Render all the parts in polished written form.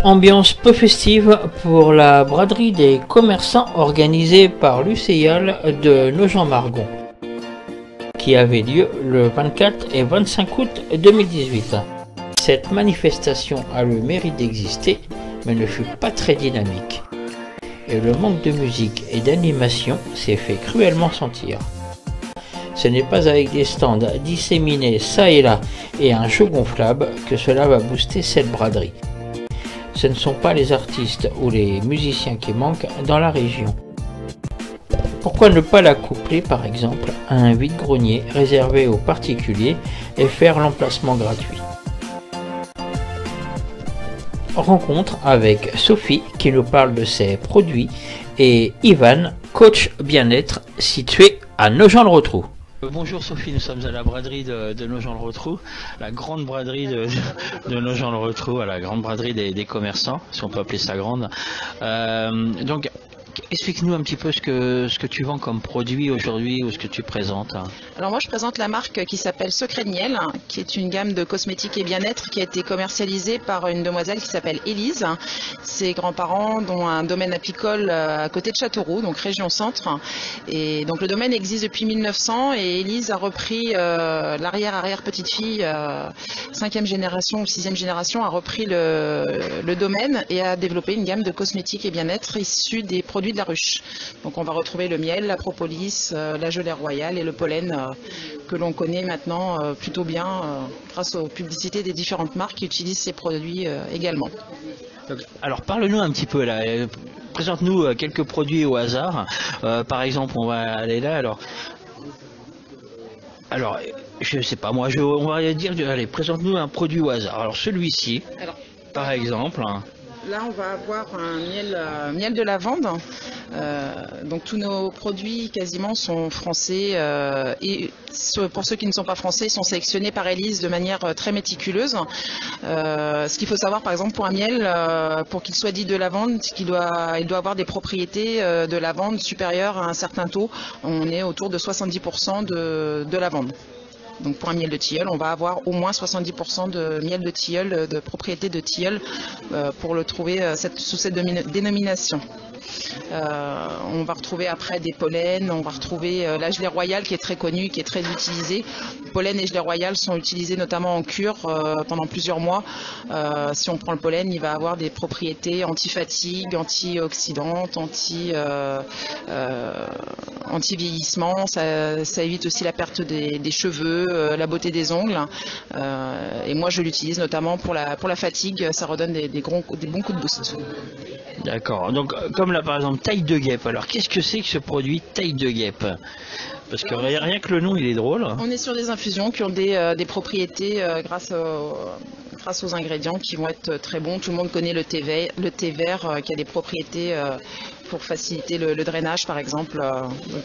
Ambiance peu festive pour la braderie des commerçants organisée par l'UCIAL de Nogent-Margon, qui avait lieu le 24 et 25 août 2018. Cette manifestation a le mérite d'exister, mais ne fut pas très dynamique. Et le manque de musique et d'animation s'est fait cruellement sentir. Ce n'est pas avec des stands disséminés ça et là et un jeu gonflable que cela va booster cette braderie. Ce ne sont pas les artistes ou les musiciens qui manquent dans la région. Pourquoi ne pas la coupler par exemple à un vide-grenier réservé aux particuliers et faire l'emplacement gratuit? Rencontre avec Sophie qui nous parle de ses produits et Ivan, coach bien-être situé à Nogent-le-Rotrou. Bonjour Sophie, nous sommes à la braderie de Nogent-le-Rotrou, la grande braderie de Nogent-le-Rotrou, à la grande braderie des commerçants, si on peut appeler ça grande. Donc, explique-nous un petit peu ce que tu vends comme produit aujourd'hui ou ce que tu présentes. Alors moi je présente la marque qui s'appelle Secret de Miel, qui est une gamme de cosmétiques et bien-être qui a été commercialisée par une demoiselle qui s'appelle Élise. Ses grands-parents ont un domaine apicole à côté de Châteauroux, donc région centre. Et donc le domaine existe depuis 1900 et Élise a repris l'arrière-petite-fille, 5e génération ou 6e génération, a repris le domaine et a développé une gamme de cosmétiques et bien-être issus des produits de la ruche. Donc on va retrouver le miel, la propolis, la gelée royale et le pollen que l'on connaît maintenant plutôt bien grâce aux publicités des différentes marques qui utilisent ces produits également. Alors parle-nous un petit peu là, présente-nous quelques produits au hasard. Par exemple, on va aller là. Alors je sais pas moi, on va dire, allez, présente-nous un produit au hasard. Alors celui-ci, par exemple. Là, on va avoir un miel de lavande. Donc tous nos produits quasiment sont français et pour ceux qui ne sont pas français, ils sont sélectionnés par Élise de manière très méticuleuse. Ce qu'il faut savoir par exemple pour un miel, pour qu'il soit dit de lavande, il doit avoir des propriétés de lavande supérieures à un certain taux. On est autour de 70% de lavande. Donc pour un miel de tilleul, on va avoir au moins 70% de miel de tilleul, de propriété de tilleul, pour le trouver sous cette dénomination. On va retrouver après des pollens, on va retrouver la gelée royale qui est très connue, qui est très utilisée. Pollen et gelée royale sont utilisés notamment en cure pendant plusieurs mois. Si on prend le pollen, il va avoir des propriétés anti-fatigue, antioxydantes, anti-vieillissement. Ça évite aussi la perte des cheveux, la beauté des ongles. Et moi je l'utilise notamment pour la fatigue, ça redonne des bons coups de boost. D'accord, donc comme là par exemple taille de guêpe, alors qu'est-ce que c'est que ce produit taille de guêpe? Parce que rien que le nom il est drôle. On est sur des infusions qui ont des propriétés grâce aux ingrédients qui vont être très bons. Tout le monde connaît le thé vert qui a des propriétés pour faciliter le drainage par exemple,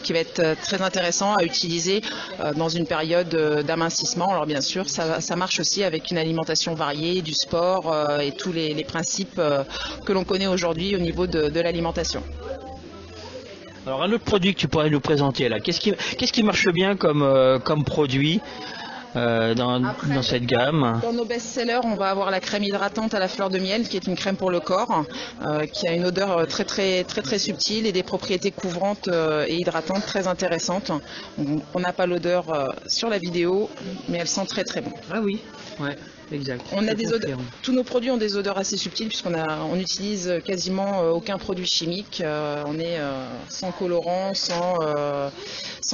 qui va être très intéressant à utiliser dans une période d'amincissement. Alors bien sûr ça marche aussi avec une alimentation variée, du sport et tous les principes que l'on connaît aujourd'hui au niveau de l'alimentation. Alors un autre produit que tu pourrais nous présenter là, qu'est-ce qui marche bien comme produit dans cette gamme? Dans nos best-sellers, on va avoir la crème hydratante à la fleur de miel, qui est une crème pour le corps, qui a une odeur très subtile et des propriétés couvrantes et hydratantes très intéressantes. On n'a pas l'odeur sur la vidéo, mais elle sent très bon. Ah oui, ouais. Exact. On a des odeurs, tous nos produits ont des odeurs assez subtiles puisqu'on utilise quasiment aucun produit chimique. On est sans colorant, sans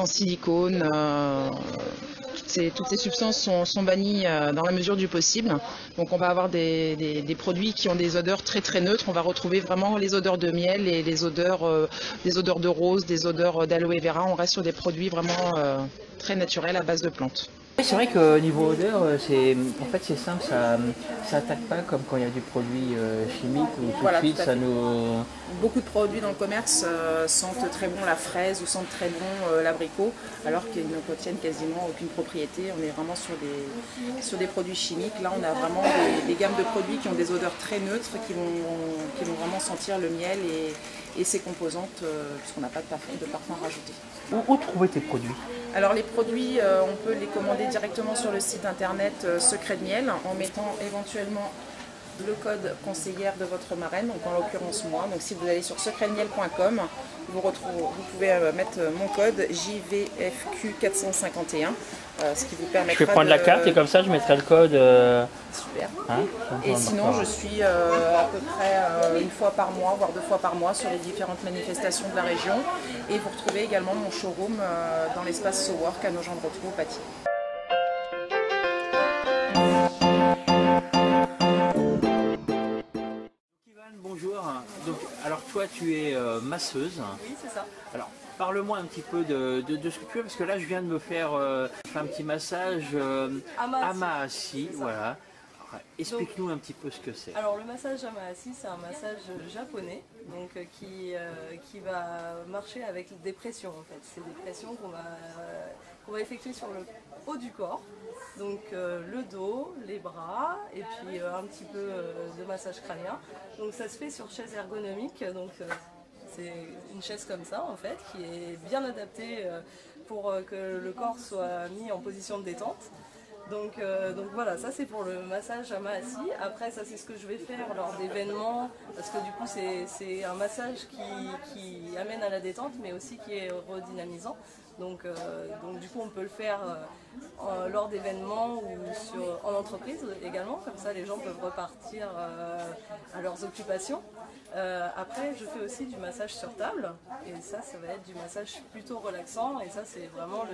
silicone. Toutes ces substances sont bannies dans la mesure du possible. Donc on va avoir des produits qui ont des odeurs très neutres. On va retrouver vraiment les odeurs de miel et les odeurs de rose, des odeurs d'aloe vera. On reste sur des produits vraiment très naturels à base de plantes. Oui, c'est vrai qu'au niveau odeur, en fait c'est simple, ça attaque pas comme quand il y a du produit chimique où tout Voilà, de suite tout à ça fait. nous... Beaucoup de produits dans le commerce sentent très bon la fraise ou sentent très bon l'abricot, alors qu'ils ne contiennent quasiment aucune propriété. On est vraiment sur des produits chimiques. Là, on a vraiment des gammes de produits qui ont des odeurs très neutres, qui vont vraiment sentir le miel et ses composantes, puisqu'on n'a pas de parfum rajouté. Où trouver tes produits? Alors les produits, on peut les commander directement sur le site internet Secret de Miel en mettant éventuellement le code conseillère de votre marraine, donc en l'occurrence moi. Donc si vous allez sur secretdemiel.com, vous pouvez mettre mon code JVFQ451, ce qui vous permettra Je vais prendre la carte et comme ça je mettrai le code. Super. Hein, Et sinon, je suis à peu près une fois par mois, voire 2 fois par mois sur les différentes manifestations de la région. Et vous retrouvez également mon showroom dans l'espace SoWork à Nogent-le-Rotrou au Paty. Bonjour, donc, alors toi tu es masseuse. Oui, c'est ça. Alors parle-moi un petit peu de ce que tu es, parce que là je viens de me faire un petit massage Ama-Assis, voilà. Explique-nous un petit peu ce que c'est. Alors le massage Ama-Assis, c'est un massage japonais donc, qui va marcher avec des pressions en fait. C'est des pressions qu'on va effectuer sur le haut du corps. Donc le dos, les bras et puis un petit peu de massage crânien. Donc ça se fait sur chaise ergonomique, donc c'est une chaise comme ça en fait qui est bien adaptée pour que le corps soit mis en position de détente. Donc voilà, ça c'est pour le massage Ama-Assis. Après ça c'est ce que je vais faire lors d'événements parce que du coup c'est un massage qui amène à la détente mais aussi qui est redynamisant. Donc du coup on peut le faire lors d'événements ou en entreprise également, comme ça les gens peuvent repartir à leurs occupations. Après je fais aussi du massage sur table et ça va être du massage plutôt relaxant et ça c'est vraiment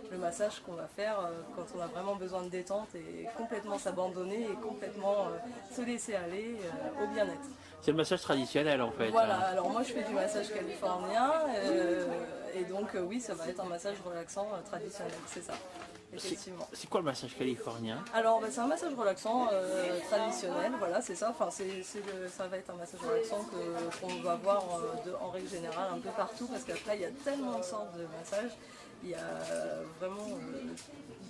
le massage qu'on va faire quand on a vraiment besoin de détente et complètement s'abandonner et complètement se laisser aller au bien-être. C'est le massage traditionnel en fait. Voilà, alors moi je fais du massage californien et donc oui ça va être un massage relaxant traditionnel, c'est ça. Effectivement. C'est quoi le massage californien? Alors c'est un massage relaxant traditionnel, voilà c'est ça, enfin, ça va être un massage relaxant qu'on va voir en règle générale un peu partout parce qu'après il y a tellement de sortes de massages, il y a vraiment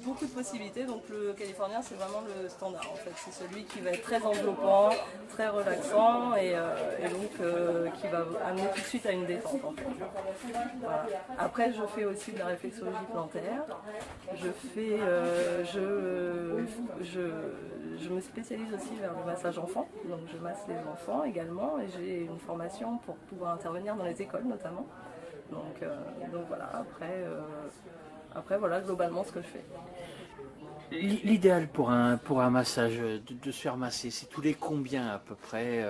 beaucoup de possibilités, donc le californien c'est vraiment le standard en fait, c'est celui qui va être très enveloppant, très relaxant et donc qui va amener tout de suite à une détente en fait. Voilà. Après je fais aussi de la réflexologie plantaire, je me spécialise aussi vers le massage enfant, donc je masse les enfants également et j'ai une formation pour pouvoir intervenir dans les écoles notamment. Donc voilà, après voilà globalement ce que je fais. L'idéal pour un massage, de se faire masser, c'est tous les combien à peu près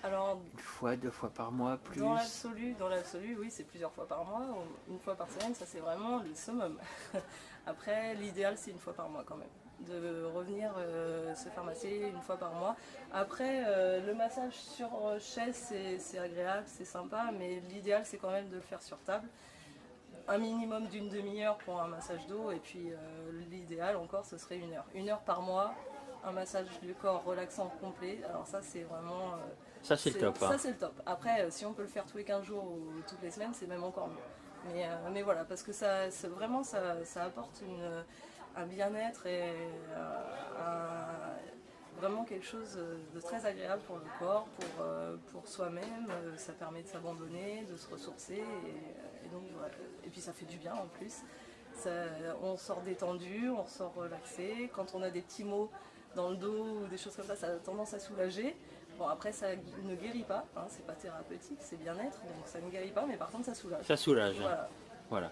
Alors, une fois, 2 fois par mois, plus? Dans l'absolu, oui, c'est plusieurs fois par mois, ou une fois par semaine, ça c'est vraiment le summum. Après, l'idéal c'est une fois par mois quand même, de revenir se faire masser une fois par mois. Après, le massage sur chaise c'est agréable, c'est sympa, mais l'idéal c'est quand même de le faire sur table. Un minimum d'une demi-heure pour un massage dos et puis l'idéal encore ce serait 1 heure. 1 heure par mois, un massage du corps relaxant complet, alors ça c'est vraiment... ça c'est le top. Ça c'est le top. Après si on peut le faire tous les 15 jours ou toutes les semaines c'est même encore mieux. Mais voilà, parce que vraiment ça apporte un bien-être et vraiment quelque chose de très agréable pour le corps, pour soi-même, ça permet de s'abandonner, de se ressourcer et donc voilà. Et puis ça fait du bien en plus. On sort détendu, on sort relaxé. Quand on a des petits maux dans le dos ou des choses comme ça a tendance à soulager. Bon après ça ne guérit pas, hein, c'est pas thérapeutique, c'est bien-être, donc ça ne guérit pas, mais par contre ça soulage. Ça soulage. Voilà.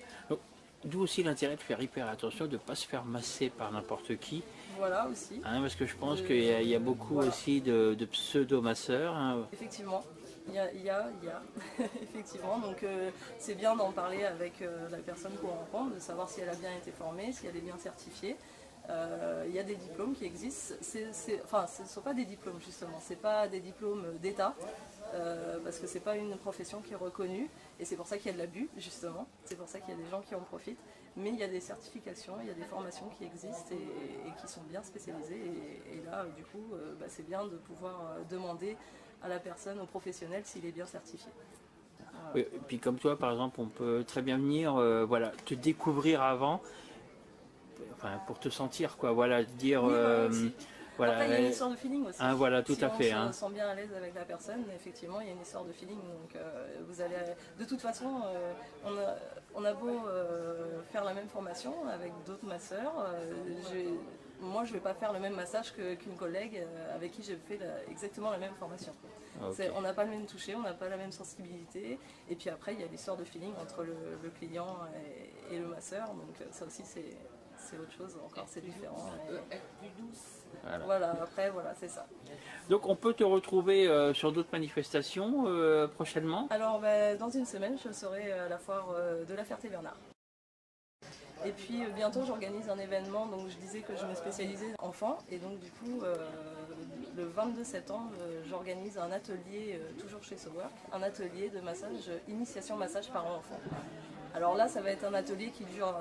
D'où aussi l'intérêt de faire hyper attention, de ne pas se faire masser par n'importe qui. Voilà aussi. Hein, parce que je pense qu'il y a beaucoup aussi de pseudo-masseurs. Hein. Effectivement. Il y a. Effectivement, donc c'est bien d'en parler avec la personne qu'on rencontre, de savoir si elle a bien été formée, si elle est bien certifiée. Il y a des diplômes qui existent, enfin ce ne sont pas des diplômes justement, ce n'est pas des diplômes d'État, parce que ce n'est pas une profession qui est reconnue, et c'est pour ça qu'il y a de l'abus justement, c'est pour ça qu'il y a des gens qui en profitent. mais il y a des certifications, il y a des formations qui existent et qui sont bien spécialisées. Et là, du coup, c'est bien de pouvoir demander à la personne, au professionnel, s'il est bien certifié. Oui, et puis comme toi, par exemple, on peut très bien venir voilà, te découvrir avant, enfin, pour te sentir, quoi, voilà, dire... Oui, voilà, après, il y a une histoire de feeling aussi. Hein, voilà, tout si à fait. On se sent bien à l'aise avec la personne, effectivement, il y a une histoire de feeling. Donc, vous allez, de toute façon, on a beau faire la même formation avec d'autres masseurs. Moi, je ne vais pas faire le même massage qu'une collègue avec qui j'ai fait exactement la même formation. Okay. On n'a pas le même toucher, on n'a pas la même sensibilité. Et puis après, il y a l'histoire de feeling entre le client et le masseur. Donc, ça aussi, c'est autre chose encore, c'est différent. Être plus douce. Voilà, après, voilà, c'est ça. Donc on peut te retrouver sur d'autres manifestations prochainement? Alors, dans une semaine, je serai à la foire de la Ferté-Bernard. Et puis bientôt, j'organise un événement, donc je disais que je me spécialisais enfants. Et donc du coup, le 22 septembre, j'organise un atelier, toujours chez SoWork, un atelier de massage, initiation massage parents-enfants. Alors là, ça va être un atelier qui dure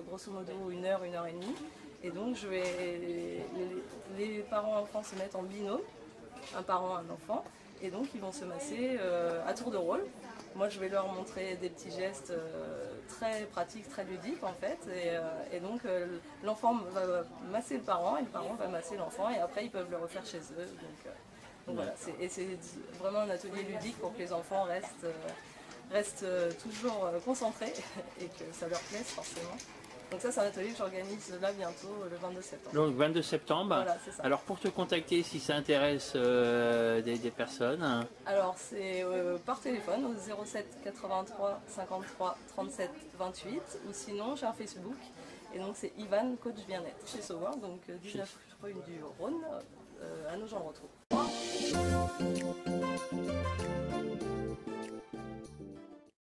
grosso modo 1 heure, 1 heure et demie. Et donc les parents-enfants se mettent en binôme, un parent, un enfant. Et donc ils vont se masser à tour de rôle. Moi je vais leur montrer des petits gestes très pratiques, très ludiques en fait. Et donc l'enfant va masser le parent et le parent va masser l'enfant. Et après ils peuvent le refaire chez eux. Donc voilà, c'est vraiment un atelier ludique pour que les enfants restent toujours concentrés et que ça leur plaise forcément. Donc ça, c'est un atelier que j'organise là bientôt, le 22 septembre. Donc 22 septembre. Voilà, c'est ça. Alors pour te contacter, si ça intéresse des personnes. Alors c'est par téléphone au 07 83 53 37 28 ou sinon j'ai un Facebook et donc c'est Ivan Coach Bien-être chez SoWork, donc 19 rue du Rhône, à Nogent-le-Rotrou.